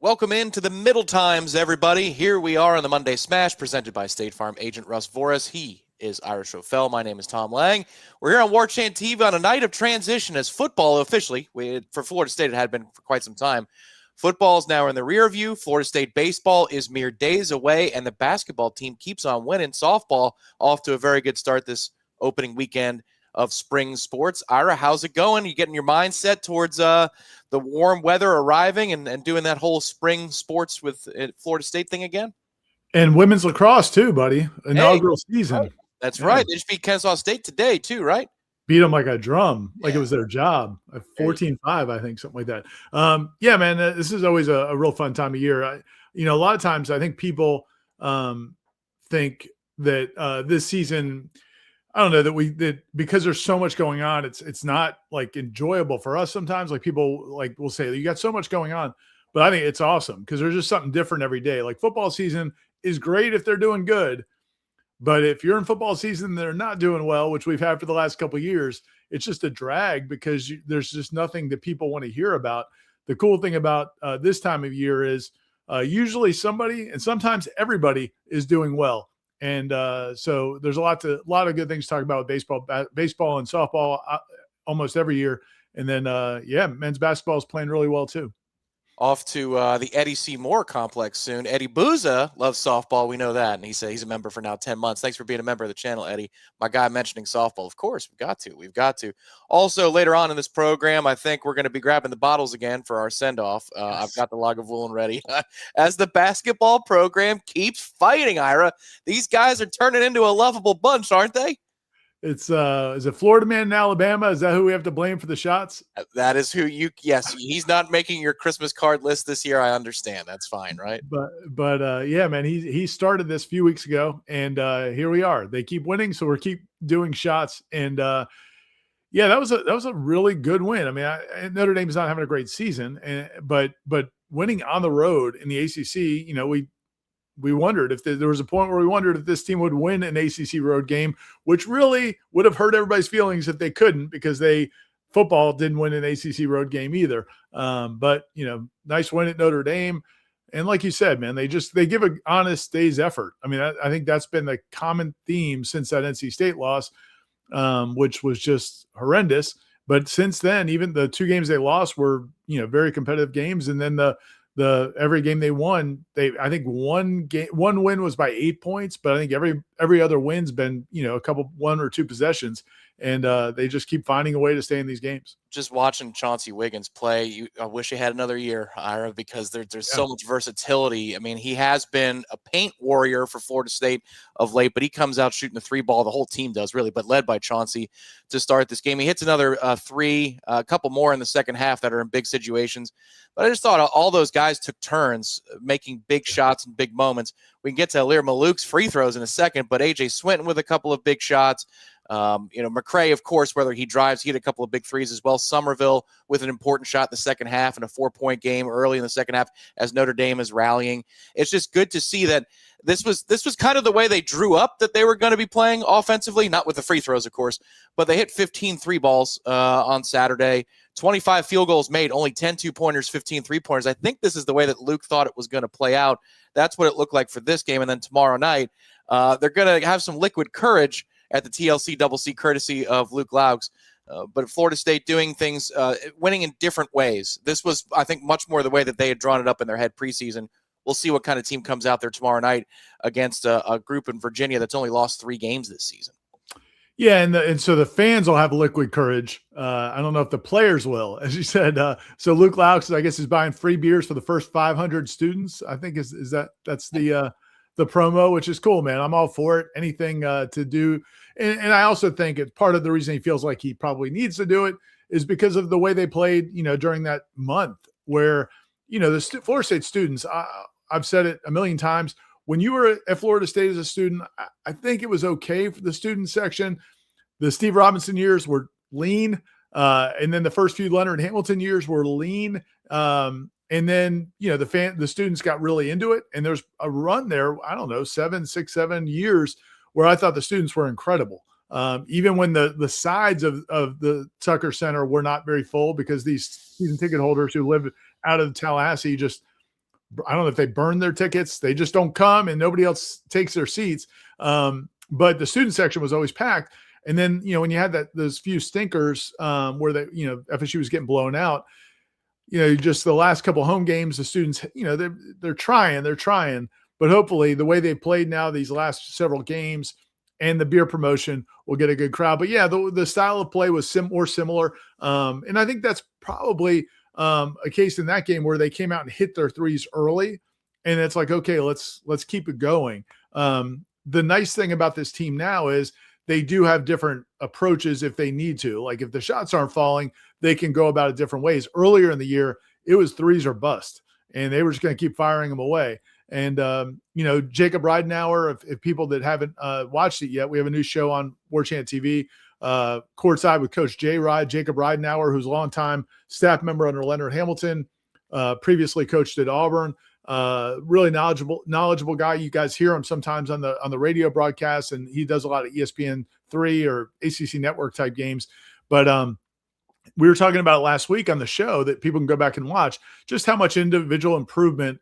Welcome into the Middle Times, everybody. Here we are on the Monday Smash, presented by State Farm agent Russ Voris. He is Irish O'Fell. My name is Tom Lang. We're here on Warchant TV on a night of transition as football officially, for Florida State, it had been for quite some time. Football is now in the rear view. Florida State baseball is mere days away, and the basketball team keeps on winning. Softball off to a very good start this opening weekend of spring sports. Ira, how's it going? You getting your mindset towards the warm weather arriving and doing that whole spring sports with Florida State thing again? And women's lacrosse too, buddy. Inaugural season. Right. That's right. They just beat Kennesaw State today too, right? Beat them like a drum, like it was their job. 14-5, I think, something like that. Yeah, man, this is always a real fun time of year. A lot of times I think people think that this season – I don't know that because there's so much going on, it's not like enjoyable for us sometimes. Like people will say, you got so much going on, but I think it's awesome because there's just something different every day. Like football season is great if they're doing good, but if you're in football season and they're not doing well, which we've had for the last couple of years, it's just a drag because there's just nothing that people want to hear about. The cool thing about this time of year is usually somebody and sometimes everybody is doing well. And so there's a lot of good things to talk about with baseball and softball almost every year. And then, men's basketball is playing really well too. Off to the Eddie C. Moore complex soon. Eddie Booza loves softball. We know that. And he said he's a member for now 10 months. Thanks for being a member of the channel, Eddie. My guy mentioning softball. Of course, we've got to. Also, later on in this program, I think we're going to be grabbing the bottles again for our send-off. Yes. I've got the Lagavulin ready. As the basketball program keeps fighting, Ira, these guys are turning into a lovable bunch, aren't they? It's is it Florida man in Alabama? Is that who we have to blame for the shots? That is who yes, he's not making your Christmas card list this year. I understand. That's fine, right? But yeah, man, he started this a few weeks ago, and here we are. They keep winning, so we're keep doing shots. And yeah, that was a really good win. I mean, Notre Dame's not having a great season, but winning on the road in the ACC, we wondered if there was a point where we wondered if this team would win an ACC road game, which really would have hurt everybody's feelings if they couldn't, because football didn't win an ACC road game either. But nice win at Notre Dame. And like you said, man, they give an honest day's effort. I mean, I think that's been the common theme since that NC State loss, which was just horrendous. But since then, even the two games they lost were, very competitive games. And then every game they won, I think one win was by 8 points, but I think every other win's been, one or two possessions, and they just keep finding a way to stay in these games. Just watching Chauncey Wiggins play, I wish he had another year, Ira, because there's so much versatility. I mean, he has been a paint warrior for Florida State of late, but he comes out shooting the three ball. The whole team does, really, but led by Chauncey to start this game. He hits another three, a couple more in the second half that are in big situations. But I just thought all those guys took turns making big shots and big moments. We can get to Alir Malouk's free throws in a second, but A.J. Swinton with a couple of big shots. McCray, of course, whether he drives, he had a couple of big threes as well. Somerville with an important shot in the second half and a 4-point game early in the second half as Notre Dame is rallying. It's just good to see that this was kind of the way they drew up that they were going to be playing offensively, not with the free throws, of course, but they hit 15 three balls on Saturday. 25 field goals made, only 10 two-pointers, 15 three-pointers. I think this is the way that Luke thought it was going to play out. That's what it looked like for this game. And then tomorrow night, they're going to have some liquid courage at the TLC Double C, courtesy of Luke Laux. But Florida State doing things, winning in different ways. This was, I think, much more the way that they had drawn it up in their head preseason. We'll see what kind of team comes out there tomorrow night against a group in Virginia that's only lost 3 games this season. Yeah, and so the fans will have liquid courage. I don't know if the players will, as you said. So Luke Laux, I guess, is buying free beers for the first 500 students. I think that's the promo, which is cool, man. I'm all for it. Anything to do, and I also think it's part of the reason he feels like he probably needs to do it is because of the way they played, during that month where, the Florida State students. I've said it a million times. When you were at Florida State as a student, I think it was okay for the student section. The Steve Robinson years were lean, and then the first few Leonard Hamilton years were lean. And then, the students got really into it. And there's a run there, I don't know, 7 years where I thought the students were incredible. Even when the sides of the Tucker Center were not very full because these season ticket holders who live out of Tallahassee just I don't know if they burn their tickets. They just don't come and nobody else takes their seats. But the student section was always packed. And then, when you had those few stinkers where FSU was getting blown out, just the last couple home games, the students, they're trying, but hopefully the way they played now these last several games and the beer promotion will get a good crowd. But yeah, the style of play was more similar. And I think that's probably a case in that game where they came out and hit their threes early. And it's like, okay, let's keep it going. The nice thing about this team now is they do have different approaches if they need to. Like if the shots aren't falling, they can go about it different ways. Earlier in the year, it was threes or bust, and they were just going to keep firing them away. And, Jacob Ridenauer, if people that haven't watched it yet, we have a new show on Warchant TV, courtside with Coach Jacob Ridenauer, who's a longtime staff member under Leonard Hamilton, previously coached at Auburn. Really knowledgeable guy. You guys hear him sometimes on the radio broadcast, and he does a lot of ESPN3 or ACC network type games. But we were talking about it last week on the show that people can go back and watch just how much individual improvement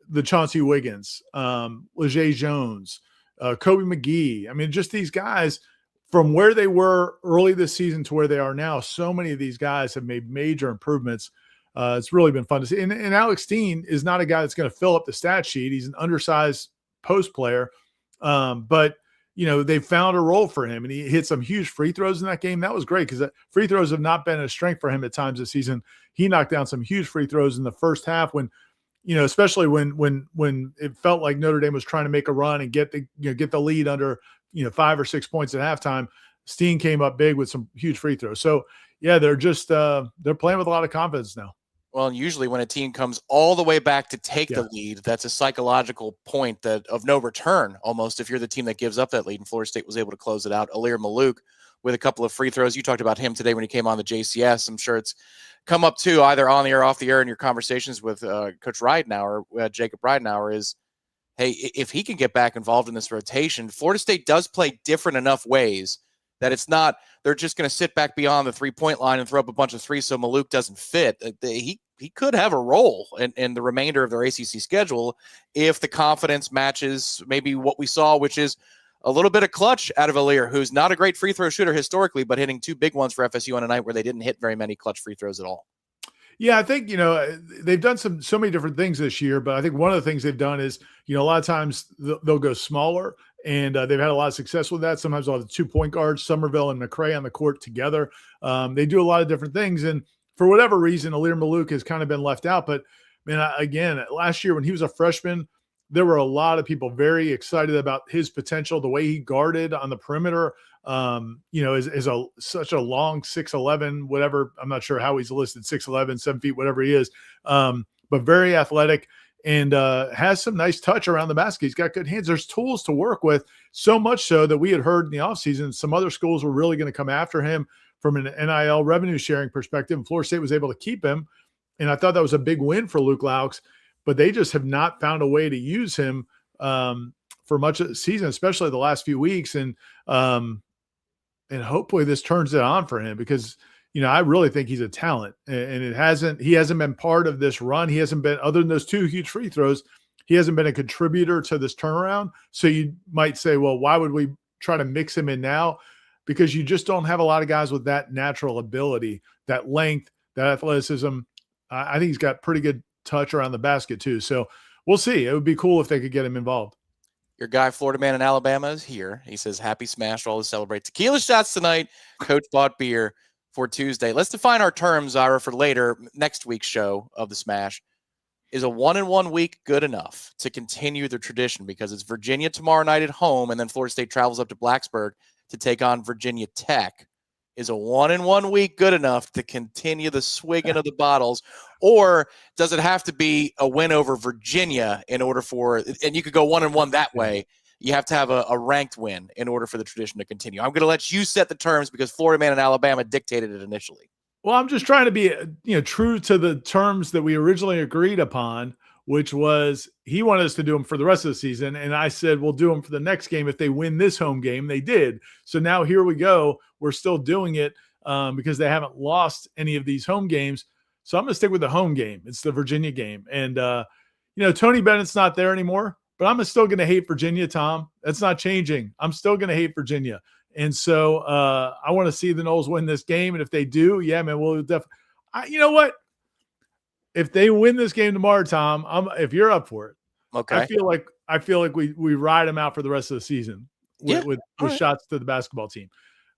the Chauncey Wiggins, Leger Jones, Kobe McGee. I mean, just these guys from where they were early this season to where they are now. So many of these guys have made major improvements. It's really been fun to see. And Alex Steen is not a guy that's going to fill up the stat sheet. He's an undersized post player. But they found a role for him, and he hit some huge free throws in that game. That was great because free throws have not been a strength for him at times this season. He knocked down some huge free throws in the first half when, especially when it felt like Notre Dame was trying to make a run and get the lead under, 5 or 6 points at halftime. Steen came up big with some huge free throws. So yeah, they're just they're playing with a lot of confidence now. Well, and usually when a team comes all the way back to take the lead, that's a psychological point that of no return almost if you're the team that gives up that lead. And Florida State was able to close it out. Alir Malouk with a couple of free throws. You talked about him today when he came on the JCS. I'm sure it's come up too, either on the air or off the air in your conversations with Coach Ridenauer, Jacob Ridenauer, is, hey, if he can get back involved in this rotation, Florida State does play different enough ways that it's not they're just going to sit back beyond the three-point line and throw up a bunch of threes so Malouk doesn't fit. He could have a role in the remainder of their ACC schedule if the confidence matches maybe what we saw, which is a little bit of clutch out of Alir, who's not a great free throw shooter historically, but hitting 2 big ones for FSU on a night where they didn't hit very many clutch free throws at all. Yeah, I think, they've done so many different things this year, but I think one of the things they've done is, a lot of times they'll go smaller, and they've had a lot of success with that. Sometimes they'll have the 2 point guards, Somerville and McCray on the court together. They do a lot of different things. And for whatever reason, Alir Malouk has kind of been left out. But, again, last year when he was a freshman, there were a lot of people very excited about his potential, the way he guarded on the perimeter. Is such a long 6'11", whatever. I'm not sure how he's listed, 6'11", 7 feet, whatever he is. But very athletic and has some nice touch around the basket. He's got good hands. There's tools to work with, so much so that we had heard in the offseason some other schools were really going to come after him from an NIL revenue sharing perspective. And Florida State was able to keep him. And I thought that was a big win for Luke Laux, but they just have not found a way to use him for much of the season, especially the last few weeks. And hopefully this turns it on for him because, I really think he's a talent, and he hasn't been part of this run. He hasn't been, other than those 2 huge free throws, he hasn't been a contributor to this turnaround. So you might say, well, why would we try to mix him in now? Because you just don't have a lot of guys with that natural ability, that length, that athleticism. I think he's got pretty good touch around the basket too. So we'll see. It would be cool if they could get him involved. Your guy, Florida man in Alabama, is here. He says, happy Smash Roll to celebrate tequila shots tonight. Coach bought beer for Tuesday. Let's define our terms, Ira, for later, next week's show of the Smash. Is a 1-in-1 week good enough to continue the tradition? Because it's Virginia tomorrow night at home, and then Florida State travels up to Blacksburg to take on Virginia Tech. Is a 1-in-1 week good enough to continue the swigging of the bottles? Or does it have to be a win over Virginia in order for, and you could go 1-1 that way, you have to have a ranked win in order for the tradition to continue. I'm going to let you set the terms because Florida man in Alabama dictated it initially. Well, I'm just trying to be, true to the terms that we originally agreed upon, which was he wanted us to do them for the rest of the season. And I said, we'll do them for the next game. If they win this home game, they did. So now here we go. We're still doing it because they haven't lost any of these home games. So I'm going to stick with the home game. It's the Virginia game. And, Tony Bennett's not there anymore, but I'm still going to hate Virginia, Tom. That's not changing. I'm still going to hate Virginia. And so I want to see the Noles win this game. And if they do, yeah, man, we'll definitely. You know what? If they win this game tomorrow, Tom, if you're up for it, Okay. I feel like we ride them out for the rest of the season with shots to the basketball team.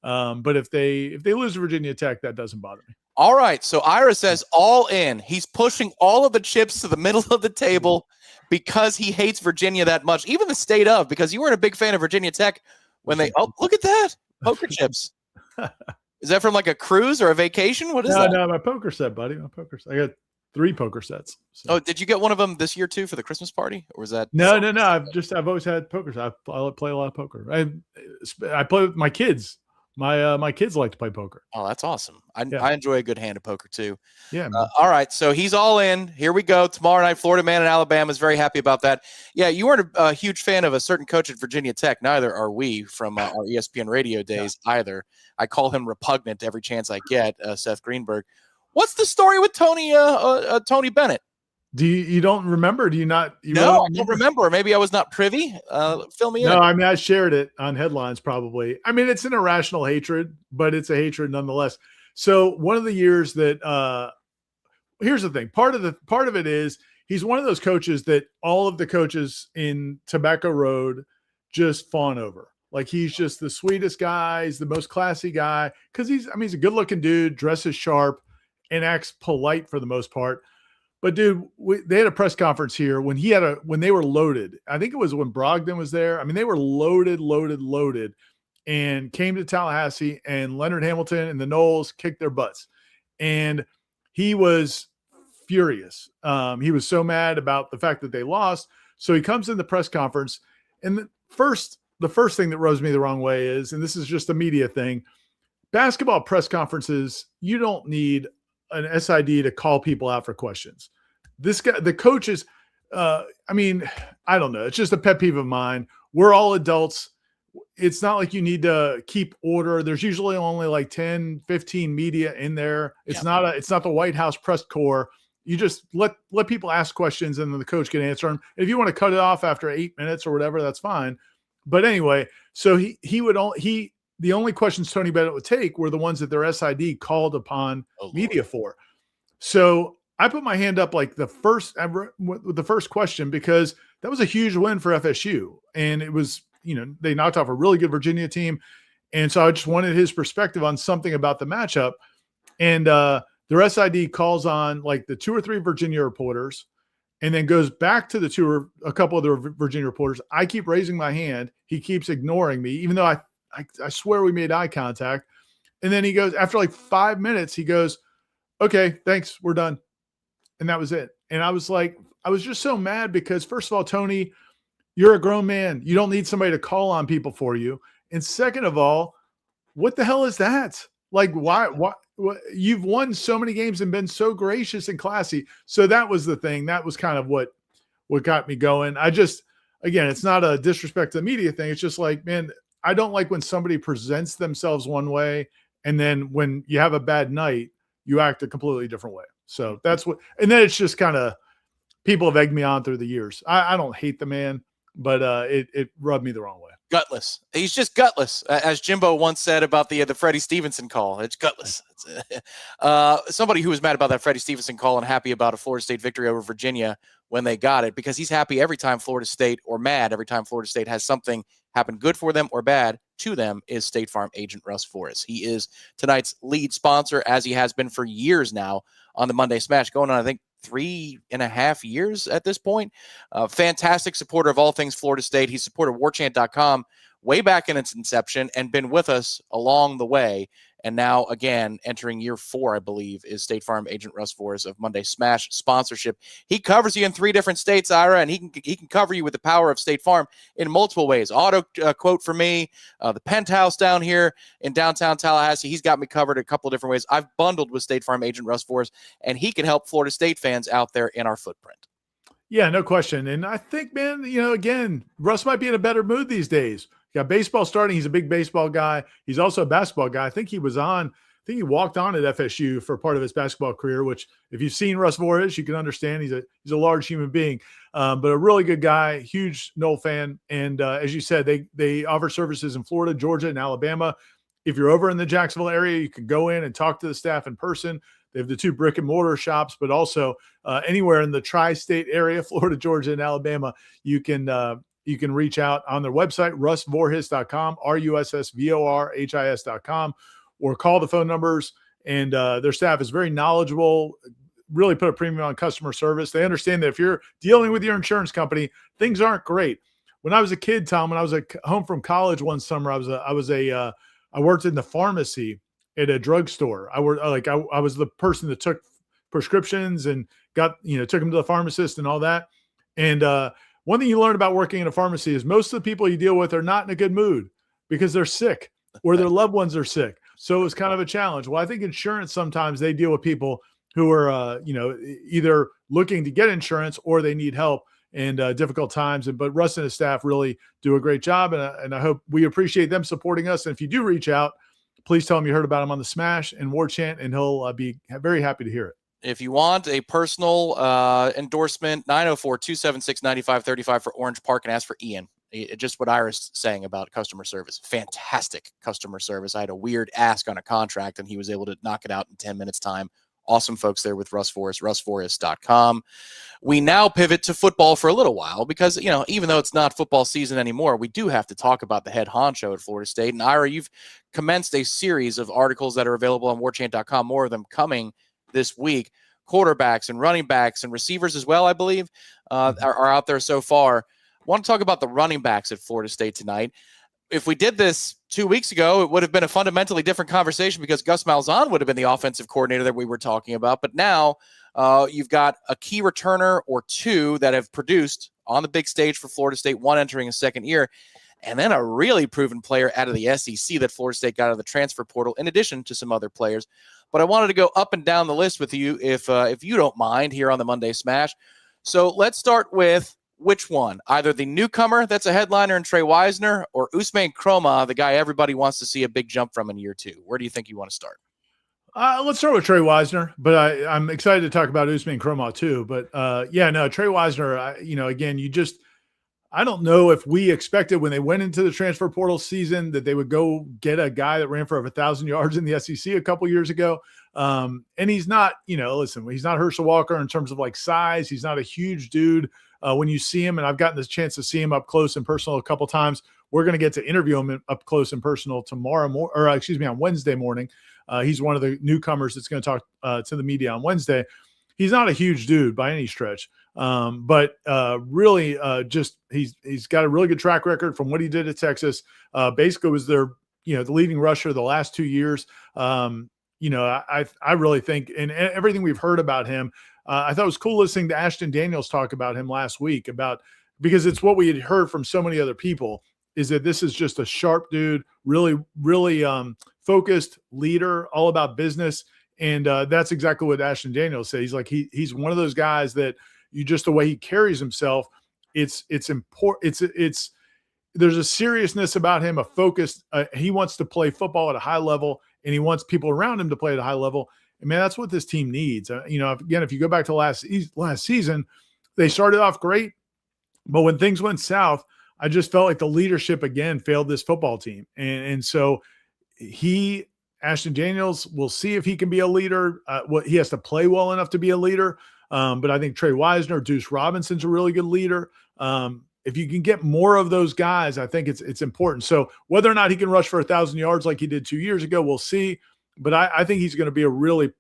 But if they lose to Virginia Tech, that doesn't bother me. All right. So Ira says all in. He's pushing all of the chips to the middle of the table because he hates Virginia that much. Even the state of, because you weren't a big fan of Virginia Tech when they. Oh, look at that poker chips. Is that from like a cruise or a vacation? What is that? No, my poker set, buddy. My poker set. I got 3 poker sets. So. Oh, did you get one of them this year too for the Christmas party, or was that? No. I've always had poker. I play a lot of poker. I play with my kids. My kids like to play poker. Oh, that's awesome. I enjoy a good hand of poker too. Yeah. All right. So he's all in. Here we go. Tomorrow night, Florida Man in Alabama is very happy about that. Yeah, you weren't a huge fan of a certain coach at Virginia Tech. Neither are we from our ESPN radio days either. I call him repugnant every chance I get, Seth Greenberg. What's the story with Tony Bennett? You don't remember? Do you not? No, I don't remember. Maybe I was not privy. Fill me in. No, I mean, I shared it on headlines probably. I mean, it's an irrational hatred, but it's a hatred nonetheless. So one of the years that here's the thing. Part of it is he's one of those coaches that all of the coaches in Tobacco Road just fawn over. Like he's just the sweetest guy. He's the most classy guy because he's a good looking dude, dresses sharp, and acts polite for the most part. But dude, they had a press conference here when they were loaded. I think it was when Brogdon was there. I mean, they were loaded, and came to Tallahassee, and Leonard Hamilton and the Noles kicked their butts. And he was furious. He was so mad about the fact that they lost. So he comes in the press conference, and the first thing that rubs me the wrong way is, and this is just a media thing, basketball press conferences, you don't need an SID to call people out for questions. This guy, the coaches, I don't know. It's just a pet peeve of mine. We're all adults. It's not like you need to keep order. There's usually only like 10, 15 media in there. It's not the White House press corps. You just let people ask questions and then the coach can answer them. If you want to cut it off after 8 minutes or whatever, that's fine. But anyway, so the only questions Tony Bennett would take were the ones that their SID called upon media for. So I put my hand up like the first question because that was a huge win for FSU. And it was, they knocked off a really good Virginia team. And so I just wanted his perspective on something about the matchup. And their SID calls on like the 2 or 3 Virginia reporters and then goes back to a couple of the Virginia reporters. I keep raising my hand. He keeps ignoring me, even though I swear we made eye contact. And then he goes, after like 5 minutes, he goes, okay, thanks, we're done. And that was it. And I was just so mad because first of all, Tony, you're a grown man. You don't need somebody to call on people for you. And second of all, what the hell is that? Like, why you've won so many games and been so gracious and classy. So that was the thing. That was kind of what got me going. Again, it's not a disrespect to the media thing. It's just like, man, I don't like when somebody presents themselves one way and then when you have a bad night, you act a completely different way. So that's and then it's just kind of people have egged me on through the years. I don't hate the man, but it rubbed me the wrong way. Gutless. He's just gutless, as Jimbo once said about the Freddie Stevenson call. It's gutless. Somebody who was mad about that Freddie Stevenson call and happy about a Florida State victory over Virginia when they got it, because he's happy every time Florida State, or mad every time Florida State has something happen good for them or bad to them, is State Farm agent Russ Forrest. He is tonight's lead sponsor, as he has been for years now on the Monday Smash, going on, I think, 3.5 years at this point. Fantastic supporter of all things Florida State. He supported Warchant.com way back in its inception and been with us along the way. And now, again, entering year 4, I believe, is State Farm agent Russ Forrest of Monday Smash sponsorship. He covers you in 3 different states, Ira, and he can cover you with the power of State Farm in multiple ways. Auto quote for me, the penthouse down here in downtown Tallahassee, he's got me covered a couple of different ways. I've bundled with State Farm agent Russ Forrest, and he can help Florida State fans out there in our footprint. Yeah, no question. And I think, man, again, Russ might be in a better mood these days. Got baseball starting. He's a big baseball guy. He's also a basketball guy. I think he was on think he walked on at FSU for part of his basketball career, which if you've seen Russ Vorhis, you can understand he's a large human being, but a really good guy, huge Nole fan. And as you said, they offer services in Florida, Georgia, and Alabama. If you're over in the Jacksonville area, you can go in and talk to the staff in person. They have the 2 brick and mortar shops, but also anywhere in the tri-state area, Florida, Georgia, and Alabama, you can reach out on their website, russvorhis.com, russvorhis.com, or call the phone numbers. And their staff is very knowledgeable, really put a premium on customer service. They understand that if you're dealing with your insurance company, things aren't great. When I was a kid, Tom, when I was home from college one summer, I worked in the pharmacy at a drugstore. I was the person that took prescriptions and took them to the pharmacist and all that. And one thing you learn about working in a pharmacy is most of the people you deal with are not in a good mood because they're sick or their loved ones are sick. So it was kind of a challenge. Well, I think insurance, sometimes they deal with people who are, either looking to get insurance or they need help in difficult times. But Russ and his staff really do a great job. And I hope we appreciate them supporting us. And if you do reach out, please tell him you heard about him on the Smash and Warchant, and he'll be very happy to hear it. If you want a personal endorsement, 904-276-9535 for Orange Park, and ask for Ian. Just what Ira's saying about customer service. Fantastic customer service. I had a weird ask on a contract, and he was able to knock it out in 10 minutes time. Awesome folks there with Russ Vorhis, russvorhis.com. We now pivot to football for a little while because, even though it's not football season anymore, we do have to talk about the head honcho at Florida State. And Ira, you've commenced a series of articles that are available on warchant.com, more of them coming this week. Quarterbacks and running backs and receivers as well, I believe, are out there so far. I want to talk about the running backs at Florida State tonight. If we did this 2 weeks ago, it would have been a fundamentally different conversation because Gus Malzahn would have been the offensive coordinator that we were talking about. But now you've got a key returner or 2 that have produced on the big stage for Florida State, 1 entering a second year, and then a really proven player out of the SEC that Florida State got out of the transfer portal, in addition to some other players. But I wanted to go up and down the list with you, if you don't mind, here on the Monday Smash. So let's start with which one? Either the newcomer that's a headliner in Trey Wisner, or Usman Kroma, the guy everybody wants to see a big jump from in year 2. Where do you think you want to start? Let's start with Trey Wisner, but I'm excited to talk about Usman Kroma too. But Trey Wisner, again, I don't know if we expected when they went into the transfer portal season that they would go get a guy that ran for 1,000 yards in the SEC a couple years ago. And he's not, he's not Herschel Walker in terms of like size. He's not a huge dude. When you see him, and I've gotten the chance to see him up close and personal a couple times, we're going to get to interview him up close and personal on Wednesday morning. He's one of the newcomers that's going to talk to the media on Wednesday. He's not a huge dude by any stretch, but really he's got a really good track record from what he did at Texas. Basically was their, the leading rusher the last 2 years. I really think, and everything we've heard about him, I thought it was cool listening to Ashton Daniels talk about him last week because it's what we had heard from so many other people, is that this is just a sharp dude, really, really focused leader, all about business. And that's exactly what Ashton Daniels said. He's like, he's one of those guys that the way he carries himself, it's important. There's a seriousness about him, a focus. He wants to play football at a high level, and he wants people around him to play at a high level. And man, that's what this team needs. Again, if you go back to last season, they started off great, but when things went south, I just felt like the leadership again failed this football team. And so Ashton Daniels, we'll see if he can be a leader. He has to play well enough to be a leader. But I think Trey Wisner, Deuce Robinson's a really good leader. If you can get more of those guys, I think it's important. So whether or not he can rush for 1,000 yards like he did 2 years ago, we'll see. But I think he's going to be a really,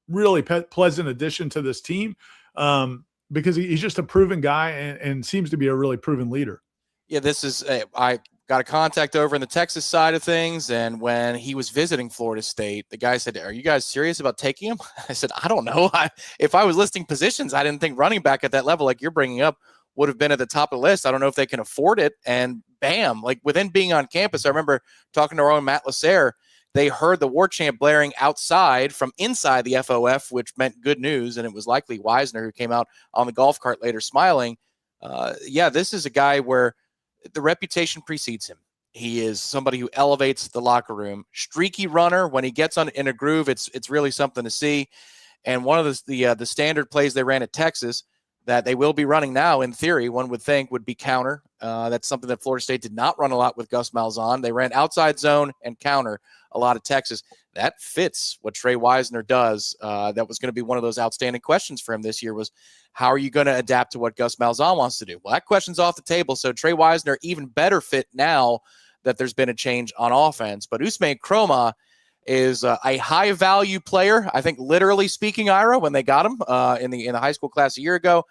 really pleasant addition to this team because he's just a proven guy and seems to be a really proven leader. Yeah, I got a contact over in the Texas side of things, and when he was visiting Florida State, the guy said, "Are you guys serious about taking him?" I said, "I don't know. If I was listing positions, I didn't think running back at that level like you're bringing up would have been at the top of the list. I don't know if they can afford it." And bam, like within being on campus, I remember talking to our own Matt Lasser. They heard the war chant blaring outside from inside the FOF, which meant good news, and it was likely Wisner who came out on the golf cart later smiling. This is a guy where the reputation precedes him. He is somebody who elevates the locker room. Streaky runner. When he gets in a groove, it's really something to see. And one of the standard plays they ran at Texas that they will be running now, in theory, one would think would be counter. That's something that Florida State did not run a lot with Gus Malzahn. They ran outside zone and counter a lot of Texas. That fits what Trey Wisner does. That was going to be one of those outstanding questions for him this year was, how are you going to adapt to what Gus Malzahn wants to do? Well, that question's off the table. So Trey Wisner, even better fit now that there's been a change on offense. But Usman Kroma is a high value player, I think, literally speaking, Ira, when they got him in the high school class a year ago.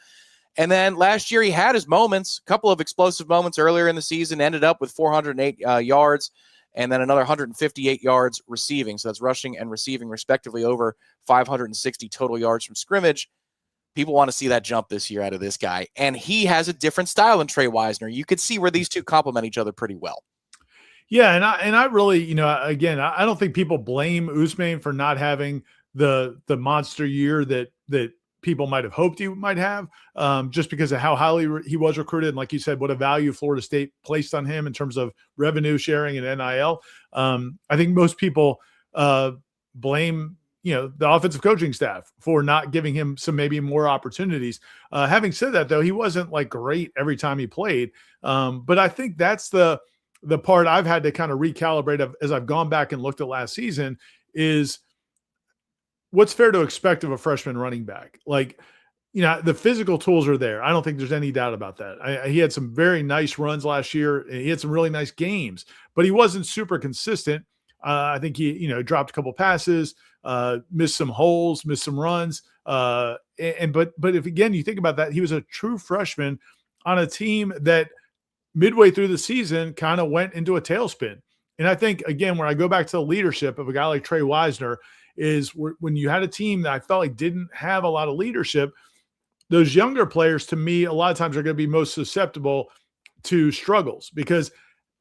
And then last year he had his moments, a couple of explosive moments earlier in the season, ended up with 408 yards and then another 158 yards receiving. So that's rushing and receiving respectively, over 560 total yards from scrimmage. People want to see that jump this year out of this guy. And he has a different style than Trey Wisner. You could see where these two complement each other pretty well. Yeah, and I really, again, I don't think people blame Usman for not having the monster year that people might have hoped he might have, just because of how highly he was recruited. And like you said, what a value Florida State placed on him in terms of revenue sharing and NIL. I think most people blame the offensive coaching staff for not giving him some maybe more opportunities. Having said that, though, he wasn't like great every time he played. But I think that's the part I've had to kind of recalibrate as I've gone back and looked at last season is what's fair to expect of a freshman running back. Like, the physical tools are there. I don't think there's any doubt about that. He had some very nice runs last year. He had some really nice games, but he wasn't super consistent. I think he, dropped a couple passes, missed some holes, missed some runs. But if, again, you think about that, he was a true freshman on a team that midway through the season kind of went into a tailspin. And I think, again, when I go back to the leadership of a guy like Trey Wisner, is when you had a team that I felt like didn't have a lot of leadership, those younger players, to me, a lot of times are going to be most susceptible to struggles because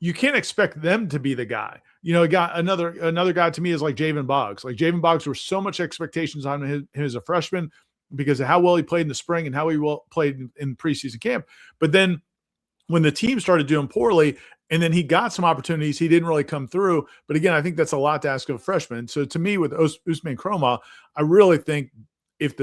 you can't expect them to be the guy. Another guy to me is like Javen Boggs. Like Javen Boggs, there were so much expectations on him as a freshman because of how well he played in the spring and how he played in preseason camp. But then when the team started doing poorly and then he got some opportunities, he didn't really come through. But again, I think that's a lot to ask of a freshman. So to me, with Usman Kroma, I really think if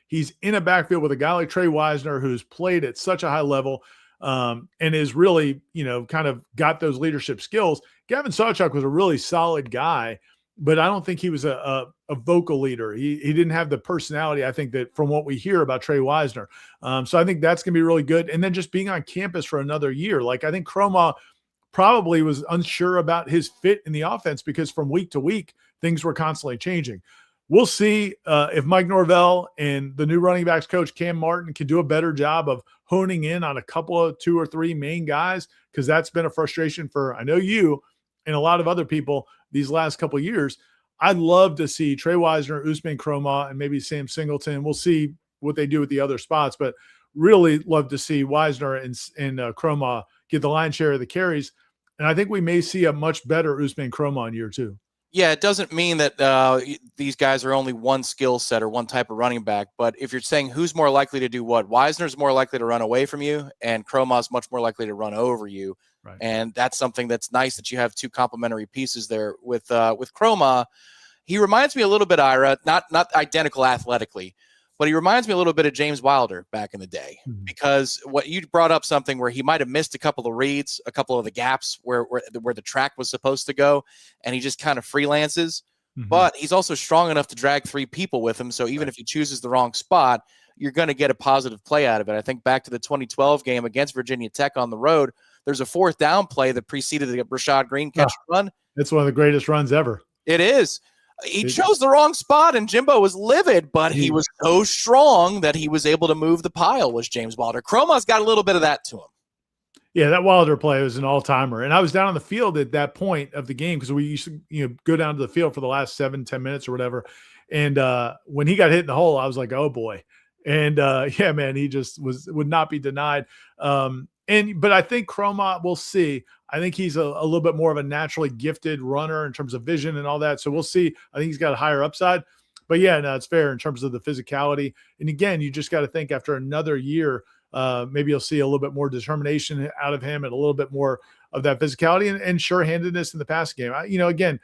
he's in a backfield with a guy like Trey Wisner, who's played at such a high level and is really, kind of got those leadership skills. Gavin Sawchuk was a really solid guy, but I don't think he was a vocal leader. He didn't have the personality, I think, that from what we hear about Trey Wisner. So I think that's going to be really good. And then just being on campus for another year. Like, I think Kroma probably was unsure about his fit in the offense because from week to week, things were constantly changing. We'll see if Mike Norvell and the new running backs coach Cam Martin can do a better job of honing in on a couple of 2 or 3 main guys, because that's been a frustration for, I know, you and a lot of other people these last couple of years. I'd love to see Trey Wisner, Usman Kroma, and maybe Sam Singleton. We'll see what they do with the other spots, but really love to see Wisner and Kroma get the lion's share of the carries. And I think we may see a much better Usman Kroma in year 2. Yeah, it doesn't mean that these guys are only one skill set or one type of running back. But if you're saying who's more likely to do what, Wisner's more likely to run away from you, and Kroma's much more likely to run over you. Right. And that's something that's nice that you have two complementary pieces there. With Kroma, he reminds me a little bit, Ira, not identical athletically, but he reminds me a little bit of James Wilder back in the day, because what you brought up something where he might have missed a couple of reads, a couple of the gaps where the track was supposed to go, and he just kind of freelances. But he's also strong enough to drag 3 people with him. So even if he chooses the wrong spot, you're going to get a positive play out of it. I think back to the 2012 game against Virginia Tech on the road, there's a 4th down play that preceded the Rashad Green catch run. It's one of the greatest runs ever. It is. He chose the wrong spot, and Jimbo was livid, but he was so strong that he was able to move the pile, was James Wilder. Kroma's got a little bit of that to him. Yeah, that Wilder play was an all-timer. And I was down on the field at that point of the game because we used to go down to the field for the last 7-10 minutes or whatever. And when he got hit in the hole, I was like, oh, boy. And, yeah, man, he just would not be denied. But I think Kroma, we'll see. I think he's a little bit more of a naturally gifted runner in terms of vision and all that. So we'll see. I think he's got a higher upside. But, yeah, no, it's fair in terms of the physicality. And, again, you just got to think after another year, maybe you'll see a little bit more determination out of him and a little bit more of that physicality and sure-handedness in the passing game. Again,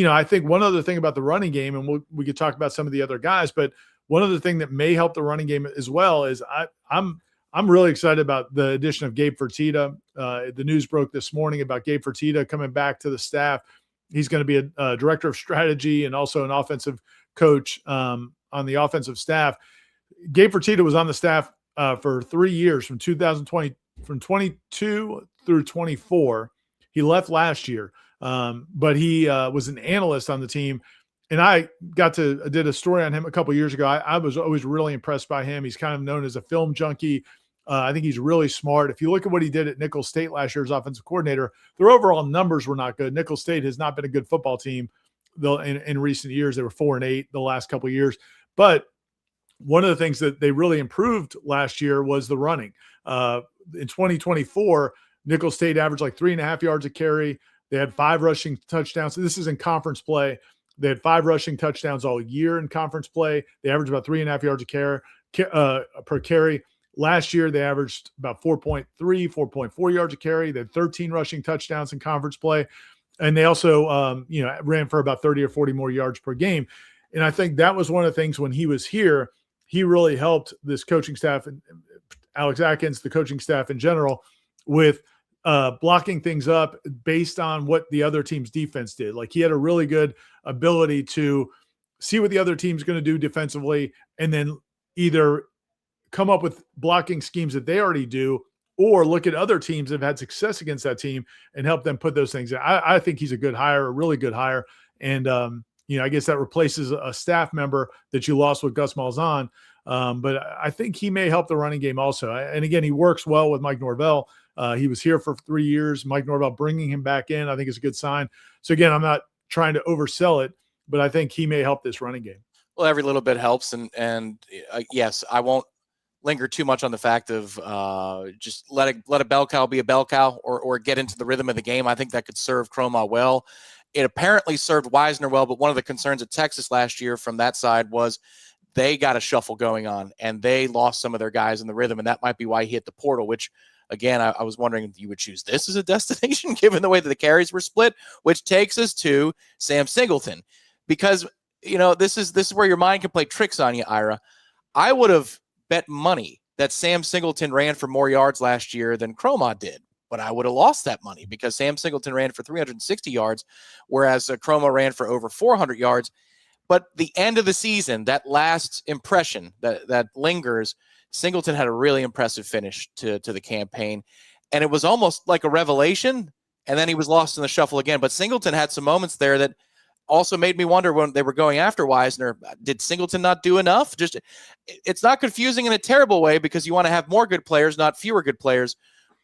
I think one other thing about the running game, and we could talk about some of the other guys, but one other thing that may help the running game as well is I'm really excited about the addition of Gabe Fertitta. The news broke this morning about Gabe Fertitta coming back to the staff. He's going to be a director of strategy and also an offensive coach on the offensive staff. Gabe Fertitta was on the staff for 3 years from 2020, from 22 through 24. He left last year, but he was an analyst on the team. And I did a story on him a couple years ago. I was always really impressed by him. He's kind of known as a film junkie. I think he's really smart. If you look at what he did at Nicholls State last year as offensive coordinator, their overall numbers were not good. Nicholls State has not been a good football team though in recent years. They were 4-8 the last couple of years. But one of the things that they really improved last year was the running. In 2024, Nicholls State averaged like 3.5 yards a carry. They had 5 rushing touchdowns. So this is in conference play. They had 5 rushing touchdowns all year in conference play. They averaged about 3.5 yards a carry per carry. Last year, they averaged about 4.3, 4.4 yards a carry. They had 13 rushing touchdowns in conference play. And they also, ran for about 30 or 40 more yards per game. And I think that was one of the things when he was here, he really helped this coaching staff and Alex Atkins, the coaching staff in general, with blocking things up based on what the other team's defense did. Like he had a really good ability to see what the other team's going to do defensively and then either come up with blocking schemes that they already do or look at other teams that have had success against that team and help them put those things in. I think he's a good hire, a really good hire. And, I guess that replaces a staff member that you lost with Gus Malzahn. But I think he may help the running game also. And again, he works well with Mike Norvell. He was here for 3 years. Mike Norvell bringing him back in, I think is a good sign. So again, I'm not trying to oversell it, but I think he may help this running game. Well, every little bit helps. And yes, I won't linger too much on the fact of just let a bell cow be a bell cow or get into the rhythm of the game. I think that could serve Croma well. It apparently served Wisner well, but one of the concerns at Texas last year from that side was they got a shuffle going on and they lost some of their guys in the rhythm, and that might be why he hit the portal, which, again, I was wondering if you would choose this as a destination given the way that the carries were split, which takes us to Sam Singleton. Because, this is where your mind can play tricks on you, Ira. I would have bet money that Sam Singleton ran for more yards last year than Croma did. But I would have lost that money because Sam Singleton ran for 360 yards, whereas Croma ran for over 400 yards. But the end of the season, that last impression that lingers, Singleton had a really impressive finish to the campaign. And it was almost like a revelation, and then he was lost in the shuffle again. But Singleton had some moments there that also made me wonder when they were going after Wisner, did Singleton not do enough? It's not confusing in a terrible way because you want to have more good players, not fewer good players.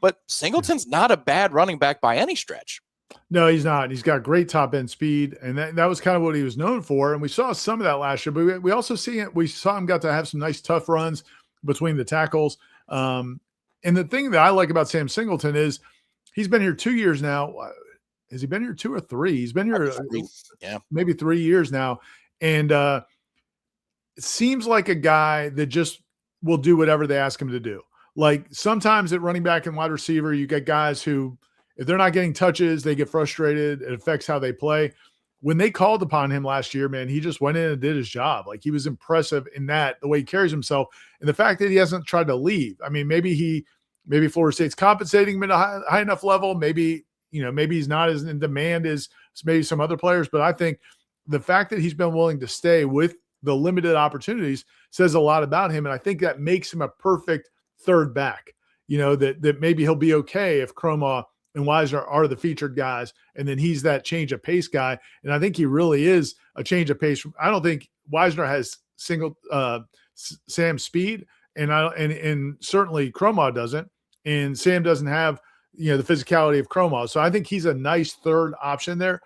But Singleton's not a bad running back by any stretch. No, he's not. He's got great top end speed, and that was kind of what he was known for. And we saw some of that last year, but we also saw him got to have some nice tough runs between the tackles. And the thing that I like about Sam Singleton is he's been here 2 years now. Has he been here 2 or 3? He's been here maybe 3 years now, and it seems like a guy that just will do whatever they ask him to do. Like sometimes at running back and wide receiver, you get guys who, if they're not getting touches, they get frustrated. It affects how they play. When they called upon him last year, man, he just went in and did his job. Like he was impressive in that, the way he carries himself and the fact that he hasn't tried to leave. I mean, maybe Florida State's compensating him at a high enough level. Maybe he's not as in demand as maybe some other players, but I think the fact that he's been willing to stay with the limited opportunities says a lot about him. And I think that makes him a perfect third back, that maybe he'll be okay if Croma and Wisner are the featured guys, and then he's that change of pace guy. And I think he really is a change of pace. I don't think Wisner has Sam's speed, and certainly Croma doesn't, and Sam doesn't have the physicality of Croma. So I think he's a nice third option there.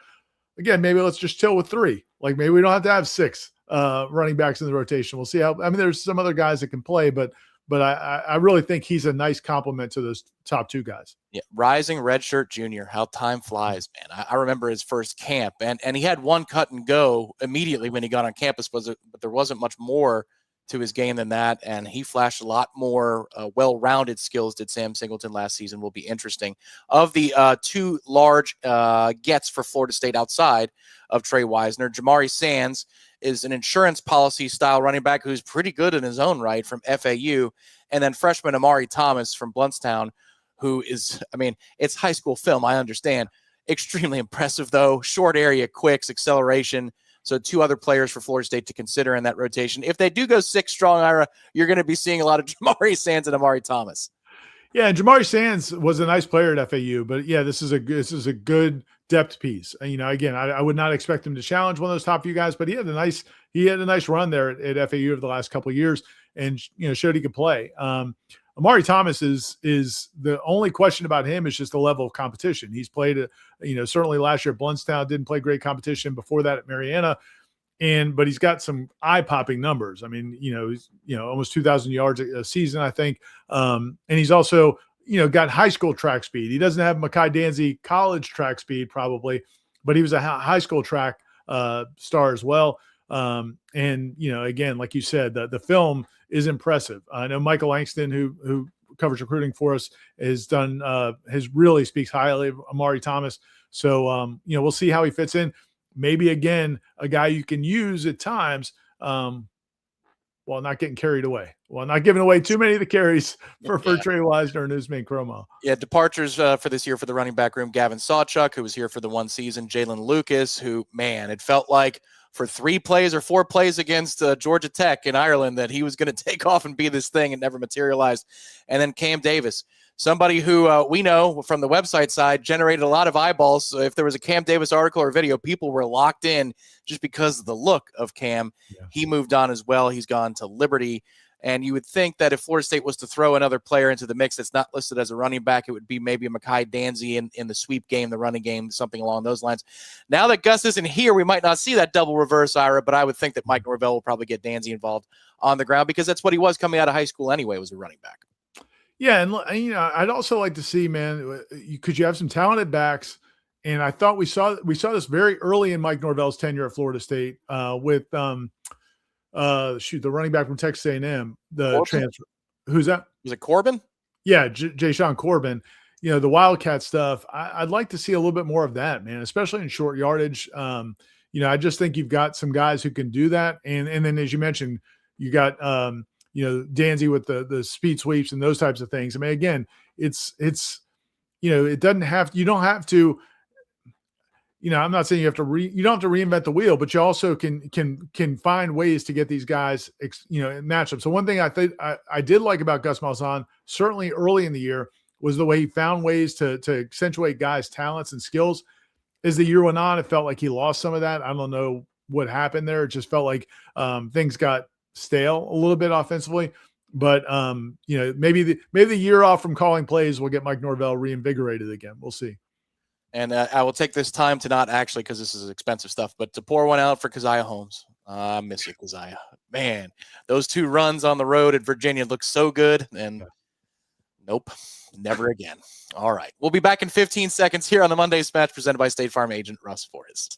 Again, maybe let's just chill with 3. Like maybe we don't have to have 6 running backs in the rotation. We'll see how. I mean, there's some other guys that can play, but I really think he's a nice compliment to those top 2 guys. Yeah, rising redshirt junior. How time flies, man. I remember his first camp, and he had one cut and go immediately when he got on campus, but there wasn't much more to his game than that, and he flashed a lot more well-rounded skills did Sam Singleton last season. Will be interesting. Of the two large gets for Florida State outside of Trey Wisner, Jamari Sands is an insurance policy style running back who's pretty good in his own right from FAU, and then freshman Amari Thomas from Bluntstown, who is, I mean, it's high school film, I understand. Extremely impressive, though. Short area quicks, acceleration. So two other players for Florida State to consider in that rotation. If they do go 6 strong, Ira, you're going to be seeing a lot of Jamari Sands and Amari Thomas. Yeah, and Jamari Sands was a nice player at FAU, but yeah, this is a good depth piece. And, again, I would not expect him to challenge one of those top few guys, but he had a nice run there at FAU over the last couple of years, and showed he could play. Amari Thomas is the only question about him is just the level of competition. He's played, certainly last year at Bluntstown, didn't play great competition. Before that at Mariana, but he's got some eye-popping numbers. I mean, he's almost 2,000 yards a season, I think. And he's also got high school track speed. He doesn't have Makai Danzy college track speed probably, but he was a high school track star as well. And again, like you said, the film is impressive. I know Michael Langston, who covers recruiting for us, really speaks highly of Amari Thomas. So we'll see how he fits in. Maybe again, a guy you can use at times, while not getting carried away, while not giving away too many of the carries for Trey Wisner and Usman Chromo. Yeah, departures for this year for the running back room: Gavin Sawchuk, who was here for the one season; Jalen Lucas, who, man, it felt like for 3 plays or 4 plays against Georgia Tech in Ireland that he was going to take off and be this thing, and never materialized. And then Cam Davis, somebody who we know from the website side generated a lot of eyeballs. So if there was a Cam Davis article or video, people were locked in just because of the look of Cam. Yeah. He moved on as well. He's gone to Liberty. And you would think that if Florida State was to throw another player into the mix that's not listed as a running back, it would be maybe a Makai Danzy in the sweep game, the running game, something along those lines. Now that Gus isn't here, we might not see that double reverse, Ira, but I would think that Mike Norvell will probably get Danzy involved on the ground, because that's what he was coming out of high school anyway, was a running back. Yeah, and I'd also like to see, man, could you have some talented backs? And I thought we saw this very early in Mike Norvell's tenure at Florida State with the running back from Texas A&M, the Corbin? transfer. Who's that? Was it Corbin? Yeah, Jay-Sean Corbin. The Wildcat stuff. I'd like to see a little bit more of that, man, especially in short yardage. I just think you've got some guys who can do that, and then as you mentioned, you got Danzy with the speed sweeps and those types of things. I mean, again, it's it doesn't have, you don't have to. I'm not saying you don't have to reinvent the wheel, but you also can find ways to get these guys, match them. So one thing I did like about Gus Malzahn, certainly early in the year, was the way he found ways to accentuate guys' talents and skills. As the year went on, it felt like he lost some of that. I don't know what happened there. It just felt like things got stale a little bit offensively. But maybe the year off from calling plays will get Mike Norvell reinvigorated again. We'll see. And I will take this time to not actually, because this is expensive stuff, but to pour one out for Keziah Holmes. I miss you, Keziah. Man, those 2 runs on the road at Virginia look so good. And nope, never again. All right. We'll be back in 15 seconds here on the Monday Smash, presented by State Farm agent Russ Forrest.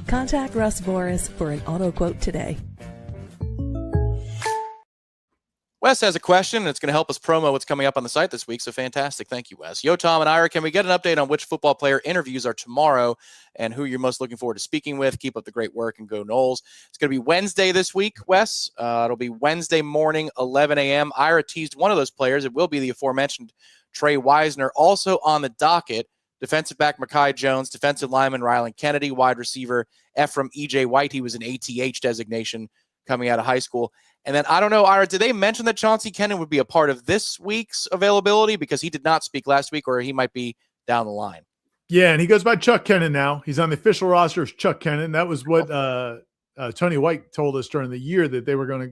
Contact Russ Forrest for an auto quote today. Wes has a question, and it's going to help us promo what's coming up on the site this week, so fantastic. Thank you, Wes. Yo, Tom and Ira, can we get an update on which football player interviews are tomorrow and who you're most looking forward to speaking with? Keep up the great work and go Noles. It's going to be Wednesday this week, Wes. It'll be Wednesday morning, 11 a.m. Ira teased one of those players. It will be the aforementioned Trey Wisner. Also on the docket, defensive back Makai Jones, defensive lineman Rylan Kennedy, wide receiver Ephraim E.J. White. He was an ATH designation coming out of high school. And then, I don't know, Ira, did they mention that Chauncey Kennan would be a part of this week's availability? Because he did not speak last week, or he might be down the line. Yeah, and he goes by Chuck Kennan now. He's on the official roster as Chuck Kennan. That was what Tony White told us during the year, that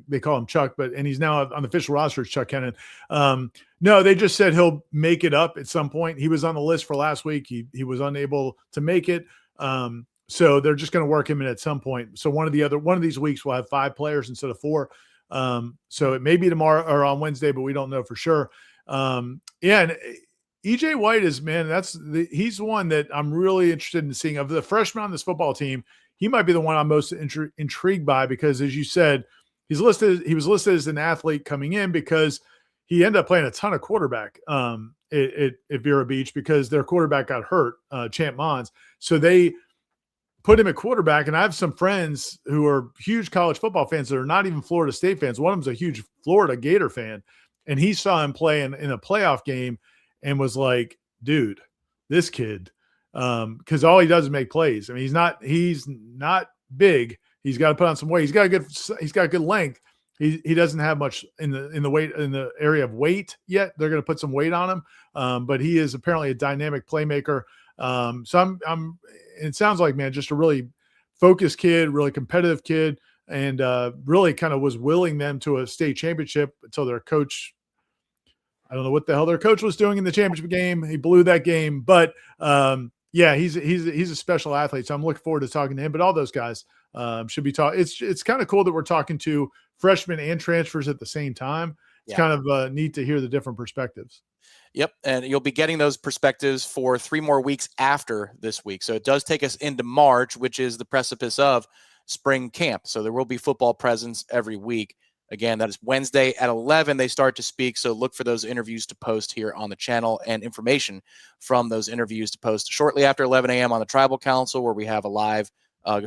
they call him Chuck, and he's now on the official roster as Chuck Kennan. No, they just said he'll make it up at some point. He was on the list for last week. He was unable to make it. So they're just going to work him in at some point. So one of these weeks we'll have 5 players instead of 4. So it may be tomorrow or on Wednesday, but we don't know for sure. And EJ White is, man, he's one that I'm really interested in seeing. Of the freshmen on this football team, he might be the one I'm most intrigued by because, as you said, he was listed as an athlete coming in because he ended up playing a ton of quarterback at Vero Beach because their quarterback got hurt, Champ Mons. So they put him at quarterback, and I have some friends who are huge college football fans that are not even Florida State fans. One of them's a huge Florida Gator fan, and he saw him play in a playoff game and was like, dude, this kid, because all he does is make plays. I mean, he's not big. He's got to put on some weight. He's got good length. He doesn't have much in the area of weight yet. They're going to put some weight on him, but he is apparently a dynamic playmaker. So it sounds like, man, just a really focused kid, really competitive kid, and really kind of was willing them to a state championship until their coach, I don't know what the hell their coach was doing in the championship game. He blew that game, but yeah, he's a special athlete. So I'm looking forward to talking to him. But all those guys should be talking. It's kind of cool that we're talking to freshmen and transfers at the same time. It's kind of neat to hear the different perspectives. Yep, and you'll be getting those perspectives for 3 more weeks after this week. So it does take us into March, which is the precipice of spring camp. So there will be football presence every week. Again, that is Wednesday at 11. They start to speak, so look for those interviews to post here on the channel and information from those interviews to post shortly after 11 a.m. on the Tribal Council, where we have a live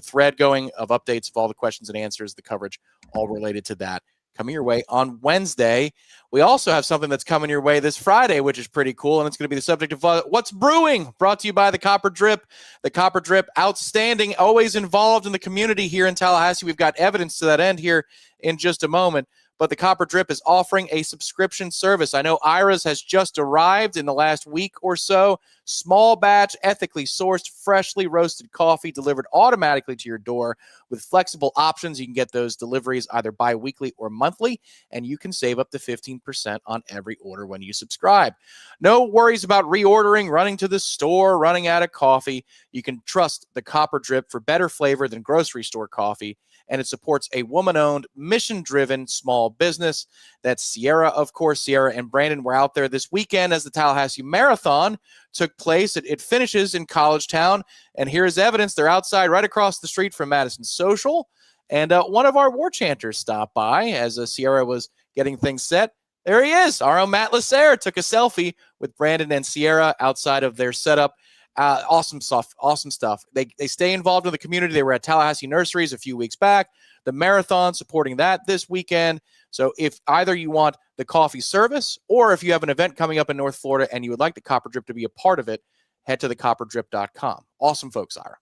thread going of updates of all the questions and answers, the coverage, all related to that, coming your way on Wednesday. We also have something that's coming your way this Friday, which is pretty cool, and it's going to be the subject of What's Brewing, brought to you by the Copper Drip. The Copper Drip, outstanding, always involved in the community here in Tallahassee. We've got evidence to that end here in just a moment, but the Copper Drip is offering a subscription service. I know Ira's has just arrived in the last week or so. Small batch, ethically sourced, freshly roasted coffee delivered automatically to your door with flexible options. You can get those deliveries either bi-weekly or monthly, and you can save up to 15% on every order when you subscribe. No worries about reordering, running to the store, running out of coffee. You can trust the Copper Drip for better flavor than grocery store coffee, and it supports a woman-owned, mission-driven small business. That's Sierra, of course. Sierra and Brandon were out there this weekend as the Tallahassee Marathon took place. It finishes in College Town, and here's evidence. They're outside right across the street from Madison Social, and one of our war chanters stopped by as Sierra was getting things set. There he is. Our own Matt Lasser took a selfie with Brandon and Sierra outside of their setup. Awesome stuff. Awesome stuff. They stay involved in the community. They were at Tallahassee Nurseries a few weeks back. The marathon supporting that this weekend. So if either you want the coffee service or if you have an event coming up in North Florida and you would like the Copper Drip to be a part of it, head to thecopperdrip.com. Awesome folks, Ira.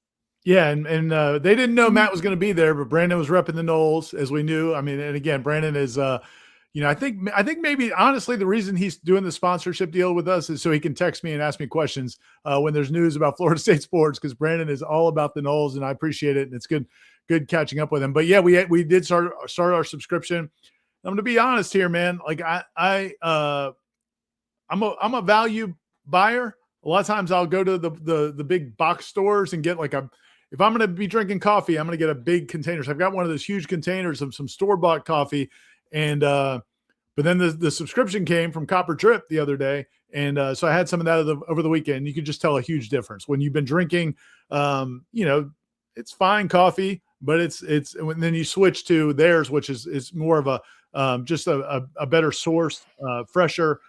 Yeah, and they didn't know Matt was going to be there, but Brandon was repping the Noles, as we knew. I mean, and again, Brandon is I think maybe honestly the reason he's doing the sponsorship deal with us is so he can text me and ask me questions when there's news about Florida State sports, because Brandon is all about the Noles, and I appreciate it, and it's good catching up with him. But yeah, we did start our subscription. I'm going to be honest here, man. Like I'm a value buyer. A lot of times I'll go to the big box stores and get if I'm going to be drinking coffee, I'm going to get a big container. So I've got one of those huge containers of some store-bought coffee. And but then the subscription came from Copper Drip the other day, and so I had some of that over the weekend. You could just tell a huge difference when you've been drinking. It's fine coffee, but it's and then you switch to theirs, which is more of a just a better source, fresher.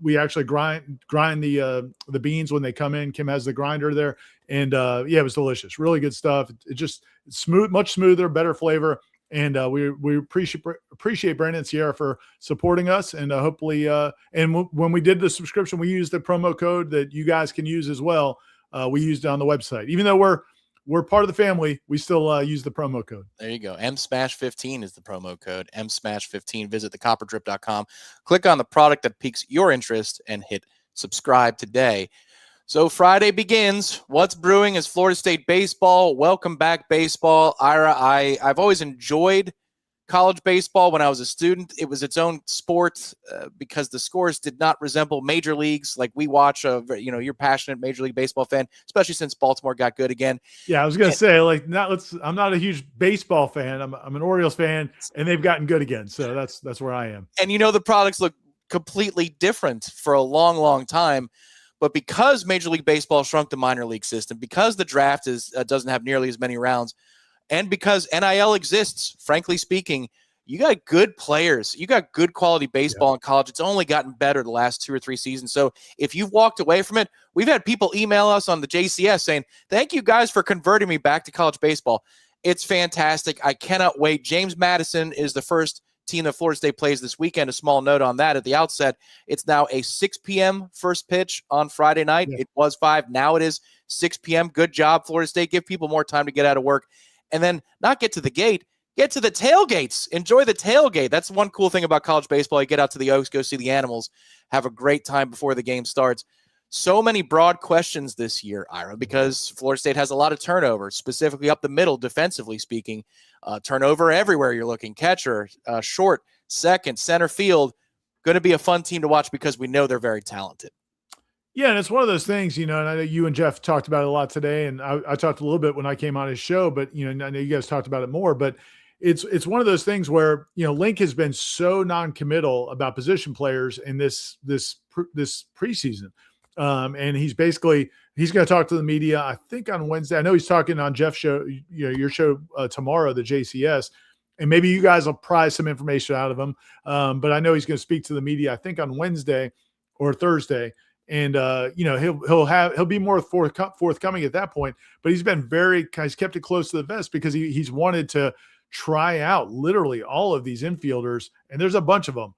We actually grind the beans when they come in. Kim has the grinder there, and yeah, it was delicious. Really good stuff. It's smooth, much smoother, better flavor. And we appreciate Brandon and Sierra for supporting us, and hopefully, when we did the subscription, we used the promo code that you guys can use as well. We used it on the website, even though we're part of the family. We still use the promo code. There you go. MSmash15 is the promo code. MSmash15. Visit thecopperdrip.com. Click on the product that piques your interest and hit subscribe today. So Friday begins. What's brewing is Florida State baseball. Welcome back, baseball. Ira, I've always enjoyed college baseball when I was a student. It was its own sport because the scores did not resemble major leagues like we watch. You're passionate Major League Baseball fan, especially since Baltimore got good again. Yeah, I was going to say, I'm not a huge baseball fan. I'm an Orioles fan, and they've gotten good again. So that's where I am. And the products look completely different for a long, long time. But because Major League Baseball shrunk the minor league system, because the draft doesn't have nearly as many rounds, and because NIL exists, frankly speaking, you got good players. You got good quality baseball in college. It's only gotten better the last 2 or 3 seasons. So if you've walked away from it, we've had people email us on the JCS saying, thank you guys for converting me back to college baseball. It's fantastic. I cannot wait. James Madison is the first team that Florida State plays this weekend. A small note on that at the outset. It's now a 6 p.m. first pitch on Friday night. It was 5. Now it is 6 p.m. Good job, Florida State. Give people more time to get out of work. And then not get to the gate, get to the tailgates. Enjoy the tailgate. That's one cool thing about college baseball. You get out to the Oaks, go see the Animals, have a great time before the game starts. So many broad questions this year, Ira, because Florida State has a lot of turnover, specifically up the middle, defensively speaking. Turnover everywhere you're looking. Catcher, short, second, center field. Going to be a fun team to watch because we know they're very talented. Yeah, and it's one of those things, and I know you and Jeff talked about it a lot today, and I talked a little bit when I came on his show, but, I know you guys talked about it more, but it's one of those things where, Link has been so non-committal about position players in this preseason. And he's going to talk to the media, I think on Wednesday. I know he's talking on Jeff's show, your show tomorrow, the JCS, and maybe you guys will pry some information out of him. But I know he's going to speak to the media, I think on Wednesday or Thursday. And he'll be more forthcoming at that point. But he's been he's kept it close to the vest because he's wanted to try out literally all of these infielders, and there's a bunch of them.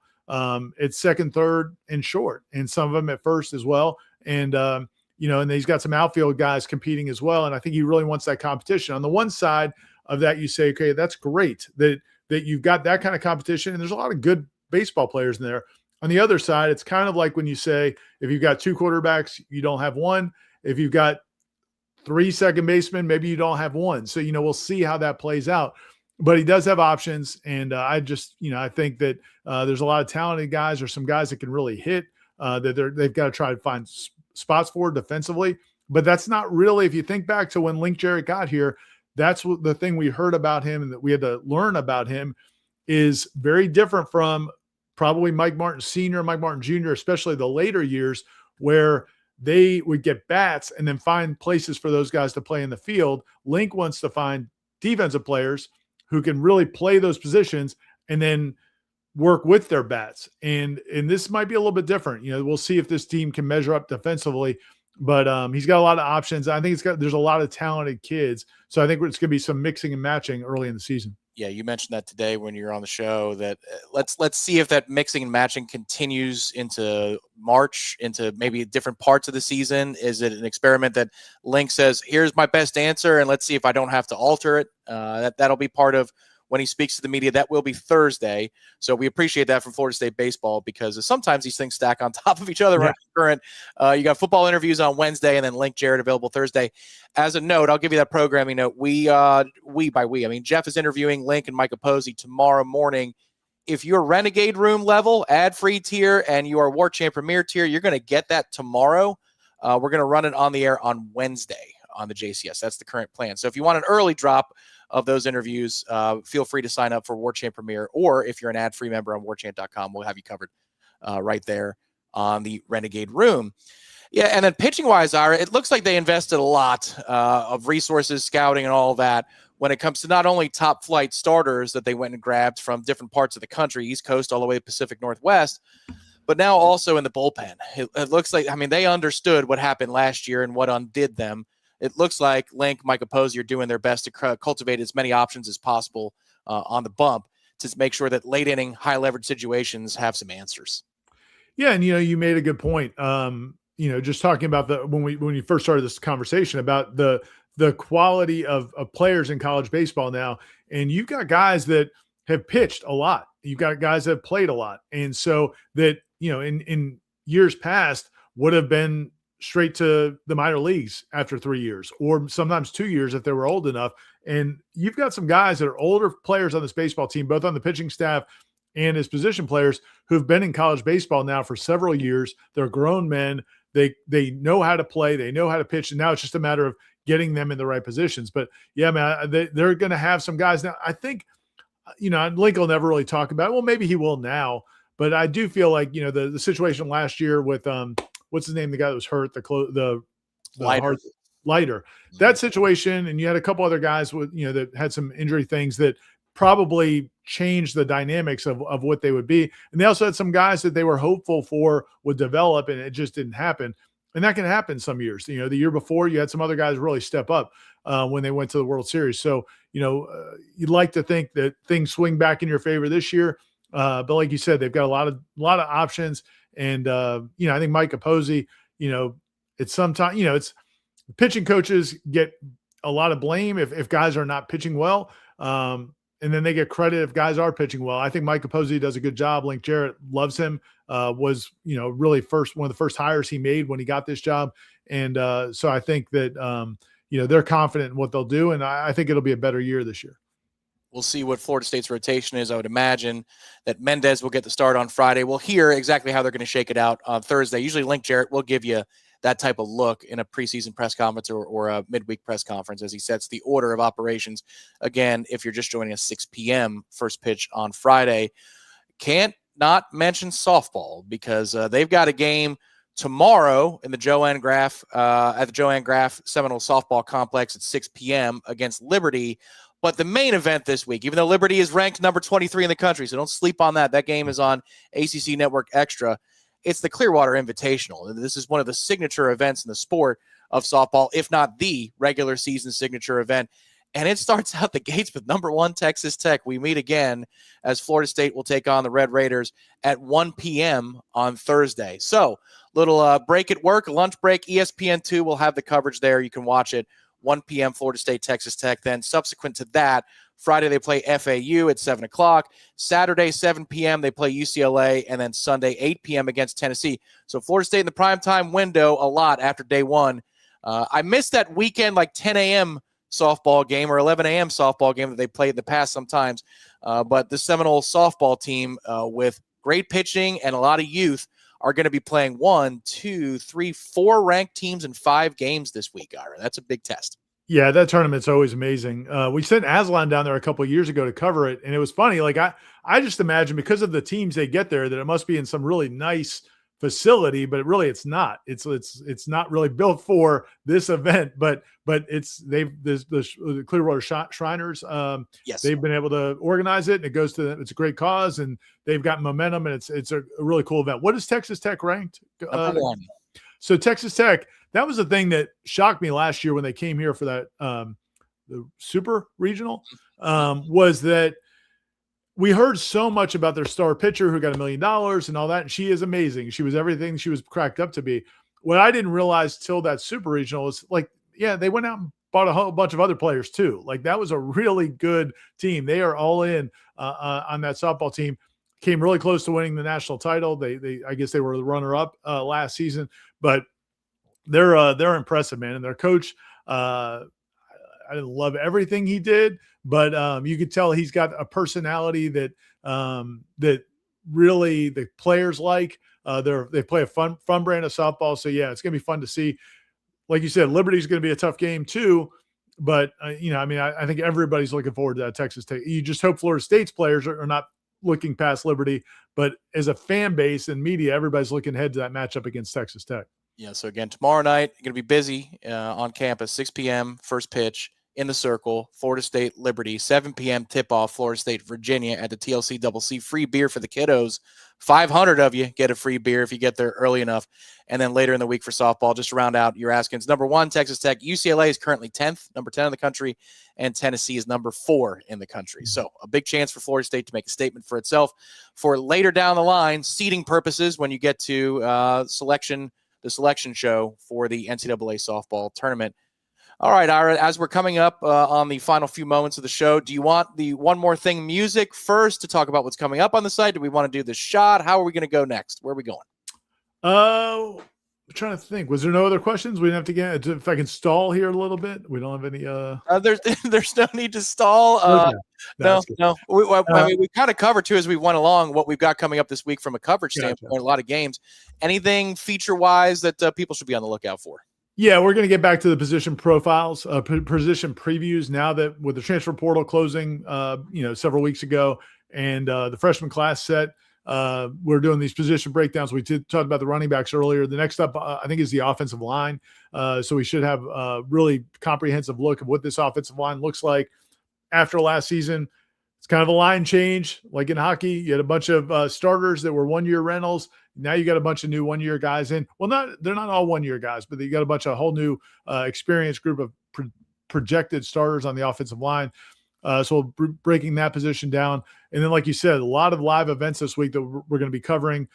It's second, third, and short, and some of them at first as well. And and he's got some outfield guys competing as well. And I think he really wants that competition. On the one side of that, you say, okay, that's great that you've got that kind of competition, and there's a lot of good baseball players in there. On the other side, it's kind of like when you say, if you've got 2 quarterbacks, you don't have one. If you've got 3 second basemen, maybe you don't have one. So, we'll see how that plays out. But he does have options. And I think that there's a lot of talented guys or some guys that can really hit that they've got to try to find spots for defensively. But that's not really, if you think back to when Link Jarrett got here, that's what the thing we heard about him and that we had to learn about him is very different from probably Mike Martin Sr., Mike Martin Jr., especially the later years where they would get bats and then find places for those guys to play in the field. Link wants to find defensive players who can really play those positions and then work with their bats. And this might be a little bit different. We'll see if this team can measure up defensively, but he's got a lot of options. I think there's a lot of talented kids. So I think it's going to be some mixing and matching early in the season. Yeah, you mentioned that today when you're on the show that let's see if that mixing and matching continues into March, into maybe different parts of the season. Is it an experiment that Link says, here's my best answer, and let's see if I don't have to alter it? That'll be part of when he speaks to the media. That will be Thursday. So we appreciate that from Florida State baseball because sometimes these things stack on top of each other. Yeah. Current, you got football interviews on Wednesday and then Link Jarrett available Thursday. As a note, I'll give you that programming note. I mean, Jeff is interviewing Link and Micah Posey tomorrow morning. If you're Renegade Room level, ad-free tier, and you are Warchant Premier tier, you're going to get that tomorrow. We're going to run it on the air on Wednesday on the JCS. That's the current plan. So if you want an early drop of those interviews, feel free to sign up for Warchant Premier, or if you're an ad-free member on warchant.com, we'll have you covered right there on the Renegade Room. Yeah, and then pitching-wise, Ira, it looks like they invested a lot of resources, scouting, and all that when it comes to not only top-flight starters that they went and grabbed from different parts of the country, East Coast all the way to Pacific Northwest, but now also in the bullpen. It looks like, I mean, they understood what happened last year and what undid them. It looks like Link, Micah Posey are doing their best to cultivate as many options as possible on the bump to make sure that late-inning, high-leverage situations have some answers. Yeah, and, you made a good point. Just talking about when you first started this conversation about the quality of players in college baseball now, and you've got guys that have pitched a lot. You've got guys that have played a lot. And so that, in years past would have been straight to the minor leagues after 3 years, or sometimes 2 years if they were old enough. And you've got some guys that are older players on this baseball team, both on the pitching staff and as position players, who've been in college baseball now for several years. They're grown men. They know how to play. They know how to pitch. And now it's just a matter of getting them in the right positions. But yeah, man, they're going to have some guys now. I think, Link will never really talk about it. Well, maybe he will now, But I do feel like, the situation last year with what's his name, the guy that was hurt, the Lighter. Lighter, that situation, and you had a couple other guys with that had some injury things that probably changed the dynamics of what they would be. And they also had some guys that they were hopeful for would develop, and it just didn't happen. And that can happen some years. The year before, you had some other guys really step up when they went to the World Series. So, you'd like to think that things swing back in your favor this year. But like you said, they've got a lot of options. And, I think Mike Capozzi, it's sometimes, it's pitching coaches get a lot of blame if guys are not pitching well. And then they get credit if guys are pitching well. I think Mike Capozzi does a good job. Link Jarrett loves him, was, really one of the first hires he made when he got this job. And so I think that, they're confident in what they'll do. And I think it'll be a better year this year. We'll see what Florida State's rotation is. I would imagine that Mendez will get the start on Friday. We'll hear exactly how they're going to shake it out on Thursday. Usually Link Jarrett will give you that type of look in a preseason press conference or a midweek press conference as he sets the order of operations. Again, if you're just joining us, 6 p.m. first pitch on Friday. Can't not mention softball because they've got a game tomorrow in the Joanne Graff at the Joanne Graff Seminole Softball Complex at 6 p.m. against Liberty. But the main event this week, even though Liberty is ranked number 23 in the country, so don't sleep on that. That game is on ACC Network Extra. It's the Clearwater Invitational. This is one of the signature events in the sport of softball, if not the regular season signature event. And it starts out the gates with number 1 Texas Tech. We meet again as Florida State will take on the Red Raiders at 1 p.m. on Thursday. So little break at work, lunch break. ESPN2 will have the coverage there. You can watch it. 1 p.m. Florida State, Texas Tech. Then subsequent to that, Friday they play FAU at 7 o'clock. Saturday, 7 p.m., they play UCLA. And then Sunday, 8 p.m. against Tennessee. So Florida State in the primetime window a lot after day one. I missed that weekend, like 10 a.m. softball game or 11 a.m. softball game that they played in the past sometimes. But the Seminole softball team with great pitching and a lot of youth are going to be playing 1, 2, 3, 4 ranked teams in 5 games this week, Ira. That's a big test. Yeah, that tournament's always amazing. We sent Aslan down there a couple of years ago to cover it, and it was funny. Like I just imagine because of the teams they get there that it must be in some really nice facility, but really it's not. It's not really built for this event, but the Clearwater Shriners. Yes, they've been able to organize it, and it goes to them. It's a great cause, and they've got momentum, and it's a really cool event. What is Texas Tech ranked? Number 1. So Texas Tech, that was the thing that shocked me last year when they came here for that the Super Regional, was that we heard so much about their star pitcher who got $1 million and all that, and she is amazing. She was everything she was cracked up to be. What I didn't realize till that Super Regional is like, yeah, they went out and bought a whole bunch of other players too. Like that was a really good team. They are all in on that softball team. Came really close to winning the national title. They I guess they were the runner-up last season, but they're impressive, man. And their coach, I didn't love everything he did, but you could tell he's got a personality that that really the players like. They play a fun brand of softball. So yeah, it's gonna be fun to see. Like you said, Liberty's gonna be a tough game too. But I think everybody's looking forward to that Texas Tech. You just hope Florida State's players are not looking past Liberty, but as a fan base and media, everybody's looking ahead to that matchup against Texas Tech. Yeah, so again, tomorrow night, going to be busy on campus, 6 p.m., first pitch in the Circle, Florida State, Liberty, 7 p.m. tip-off, Florida State, Virginia at the TLC Double C. Free beer for the kiddos. 500 of you get a free beer if you get there early enough. And then later in the week for softball, just to round out your askins. Number 1, Texas Tech. UCLA is currently 10th, number 10 in the country, and Tennessee is number 4 in the country. So a big chance for Florida State to make a statement for itself for later down the line, seeding purposes when you get to the selection show for the NCAA softball tournament. All right, Ira, as we're coming up on the final few moments of the show, do you want the One More Thing music first to talk about what's coming up on the site? Do we want to do the shot? How are we going to go next? Where are we going? I'm trying to think. Was there no other questions? We didn't have to get, if I can stall here a little bit. We don't have any. There's no need to stall. Okay. No. We kind of covered too as we went along what we've got coming up this week from a coverage standpoint. A lot of games. Anything feature wise that people should be on the lookout for? Yeah, we're going to get back to the position profiles, position previews now that with the transfer portal closing, several weeks ago, and the freshman class set. we're doing these position breakdowns. We talked about the running backs earlier. The next up, I think, is the offensive line. So we should have a really comprehensive look of what this offensive line looks like after last season. It's kind of a line change. Like in hockey, you had a bunch of starters that were one-year rentals. Now you got a bunch of new one-year guys in. Well, they're not all one-year guys, but you got a bunch of whole new experienced group of projected starters on the offensive line. So we're breaking that position down. And then, like you said, a lot of live events this week that we're going to be covering.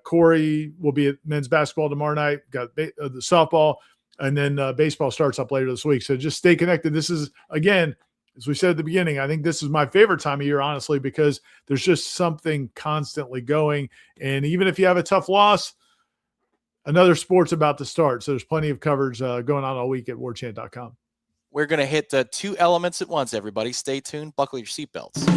Corey will be at men's basketball tomorrow night. Got the softball, and then baseball starts up later this week. So just stay connected. This is, again, as we said at the beginning, I think this is my favorite time of year, honestly, because there's just something constantly going. And even if you have a tough loss, another sport's about to start. So there's plenty of coverage going on all week at warchant.com. We're going to hit the two elements at once, everybody. Stay tuned. Buckle your seatbelts.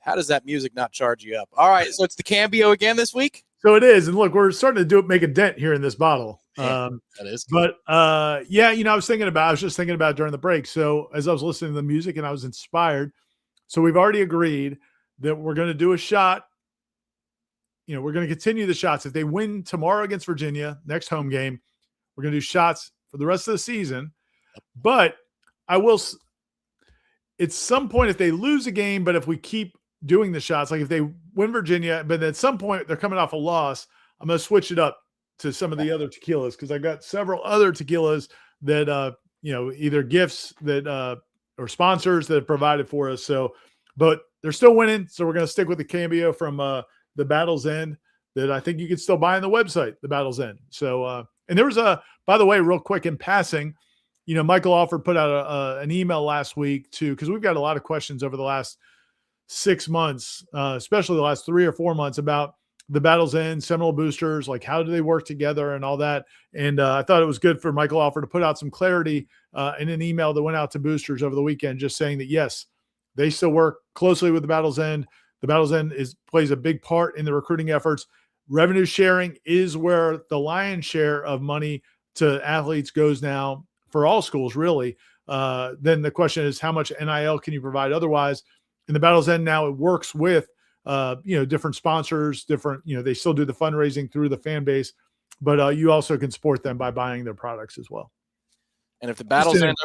How does that music not charge you up? All right, so it's the Cambio again this week? So it is. And look, we're starting to make a dent here in this bottle. That is good. But yeah, I was just thinking about it during the break. So as I was listening to the music and I was inspired. So we've already agreed that we're going to do a shot. We're going to continue the shots. If they win tomorrow against Virginia, next home game, we're going to do shots for the rest of the season. But at some point, if they lose a game, but if we keep doing the shots, like if they win Virginia, but at some point they're coming off a loss, I'm going to switch it up to some of the other tequilas, because I got several other tequilas that either gifts that or sponsors that have provided for us. So, but they're still winning, so we're going to stick with the Cambio from the Battle's End that I think you can still buy on the website, the Battle's End. So, and there was by the way, real quick in passing, Michael Alford put out an email last week because we've got a lot of questions over the last 6 months, especially the last 3 or 4 months, about the Battle's End, Seminole boosters, like how do they work together and all that. And I thought it was good for Michael Alford to put out some clarity in an email that went out to boosters over the weekend, just saying that, yes, they still work closely with the Battle's End. The Battle's End plays a big part in the recruiting efforts. Revenue sharing is where the lion's share of money to athletes goes now for all schools, really. Then the question is, how much NIL can you provide otherwise? In the Battle's End now, it works with different sponsors, they still do the fundraising through the fan base, but you also can support them by buying their products as well. And if the Battle's End,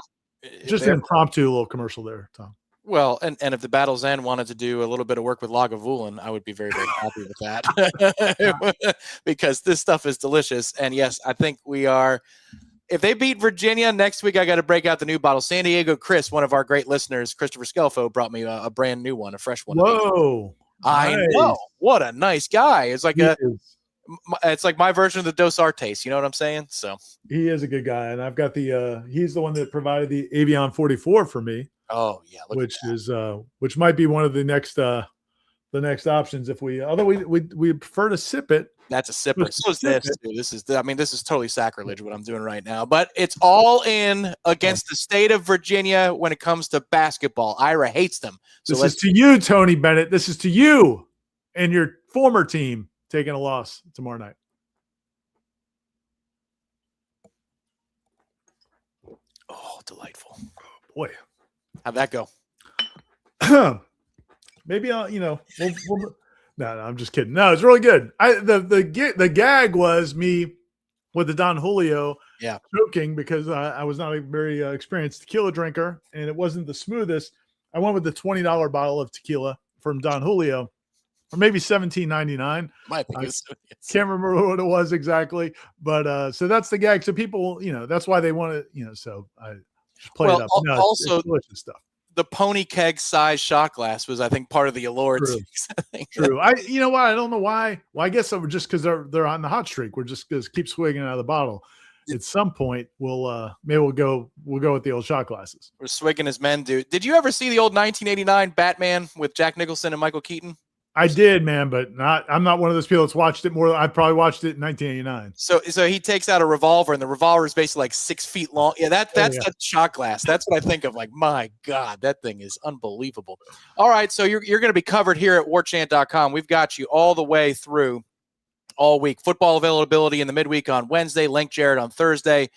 just an impromptu little commercial there, Tom. Well, and if the Battle's End wanted to do a little bit of work with Lagavulin, I would be very, very happy with that because this stuff is delicious. And yes, I think we are. If they beat Virginia next week, I got to break out the new bottle. San Diego Chris, one of our great listeners, Christopher Scelfo, brought me a brand new one, a fresh one. Whoa. I know. What a nice guy. It's like it's like my version of the Dos Artes. You know what I'm saying? So he is a good guy. And I've got he's the one that provided the Avion 44 for me. Oh yeah. Which might be one of the next options although we prefer to sip it. That's a sipper. So is this too. This is totally sacrilege what I'm doing right now. But it's all in against the state of Virginia when it comes to basketball. Ira hates them. So this is to you, Tony Bennett. This is to you and your former team taking a loss tomorrow night. Oh, delightful. Oh, boy. How'd that go? Maybe I'll, No, I'm just kidding. No, it's really good. The gag was me with the Don Julio joking because I was not a very experienced tequila drinker, and it wasn't the smoothest. I went with the $20 bottle of tequila from Don Julio, or maybe $17.99. Might be. Can't remember what it was exactly, but so that's the gag. So people, that's why they want to, so I just play it up. No, also, it's delicious stuff. The pony keg size shot glass was, I think, part of the allure. True. You know what? I don't know why. Well, I guess just because they're on the hot streak. We're just going to keep swigging out of the bottle. At some point, we'll go with the old shot glasses. We're swigging as men do. Did you ever see the old 1989 Batman with Jack Nicholson and Michael Keaton? I did, man, but I'm not one of those people that's watched it more. I probably watched it in 1989. So he takes out a revolver, and the revolver is basically like 6 feet long. Yeah, that's a shot glass. That's what I think of. Like, my God, that thing is unbelievable. All right, so you're going to be covered here at warchant.com. We've got you all the way through all week. Football availability in the midweek on Wednesday. Link Jared on Thursday.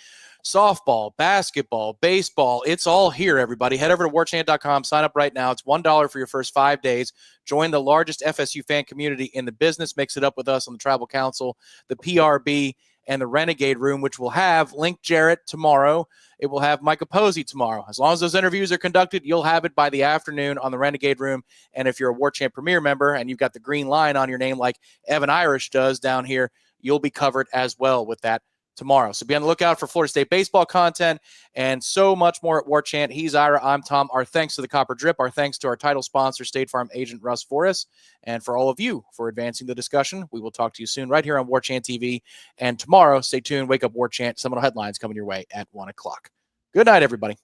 Softball, basketball, baseball, it's all here, everybody. Head over to warchant.com. Sign up right now. It's $1 for your first 5 days. Join the largest FSU fan community in the business. Mix it up with us on the Tribal Council, the PRB, and the Renegade Room, which will have Link Jarrett tomorrow. It will have Micah Posey tomorrow. As long as those interviews are conducted, you'll have it by the afternoon on the Renegade Room. And if you're a Warchant Premier member and you've got the green line on your name like Evan Irish does down here, you'll be covered as well with that tomorrow. So be on the lookout for Florida State baseball content and so much more at Warchant. He's Ira. I'm Tom. Our thanks to the Copper Drip. Our thanks to our title sponsor, State Farm agent Russ Forrest. And for all of you for advancing the discussion. We will talk to you soon right here on Warchant TV. And tomorrow, stay tuned. Wake Up Warchant. Seminole headlines coming your way at 1 o'clock. Good night, everybody.